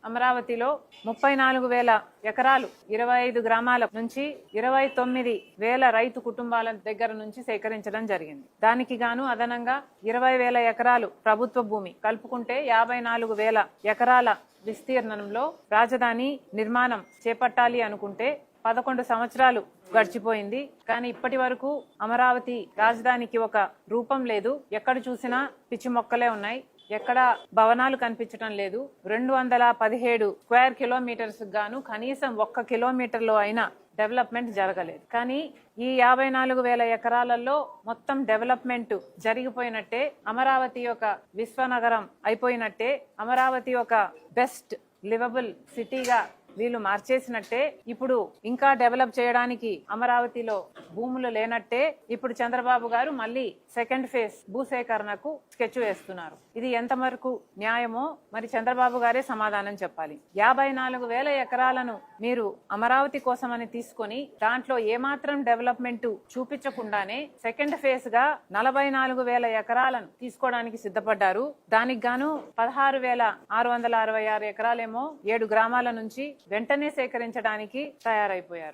అమరావతిలో 34,000 ఎకరాలు 25 గ్రామాల నుంచి 29,000 రైతు కుటుంబాల దగ్గర నుంచి సేకరించడం జరిగింది. దానికి గాను అదనంగా 20,000 ఎకరాలు ప్రభుత్వ భూమి కలుపుకుంటే 54,000 ఎకరాల విస్తీర్ణంలో రాజధాని నిర్మాణం చేపట్టాలి అనుకుంటే 11 సంవత్సరాలు గడిచిపోయింది. కానీ ఇప్పటి వరకు అమరావతి రాజధానికి ఒక రూపం లేదు. ఎక్కడ చూసినా పిచ్చి మొక్కలే ఉన్నాయి. ఎక్కడ భవనాలు కనిపించడం లేదు. 217 స్క్వేర్ కిలోమీటర్స్ గాను కనీసం 1 కిలోమీటర్లో అయినా డెవలప్మెంట్ జరగలేదు. కానీ ఈ 54,000 ఎకరాలలో మొత్తం డెవలప్మెంట్ జరిగిపోయినట్టే, అమరావతి యొక్క విశ్వనగరం అయిపోయినట్టే, అమరావతి ఒక బెస్ట్ లివబుల్ సిటీగా వీళ్ళు మార్చేసినట్టే. ఇప్పుడు ఇంకా డెవలప్ చేయడానికి అమరావతిలో భూములు లేనట్టే. ఇప్పుడు చంద్రబాబు గారు మళ్ళీ సెకండ్ ఫేజ్ భూసేకరణకు స్కెచ్ వేస్తున్నారు. ఇది ఎంతవరకు న్యాయమో మరి చంద్రబాబు గారే సమాధానం చెప్పాలి. 54,000 ఎకరాలను మీరు అమరావతి కోసమని తీసుకొని దాంట్లో ఏమాత్రం డెవలప్మెంట్ చూపించకుండానే సెకండ్ ఫేజ్ గా 44,000 ఎకరాలను తీసుకోవడానికి సిద్ధపడ్డారు. దానికి గాను 16,666 ఎకరాలేమో 7 గ్రామాల నుంచి వెంటనే సేకరించడానికి తయారైపోయారు.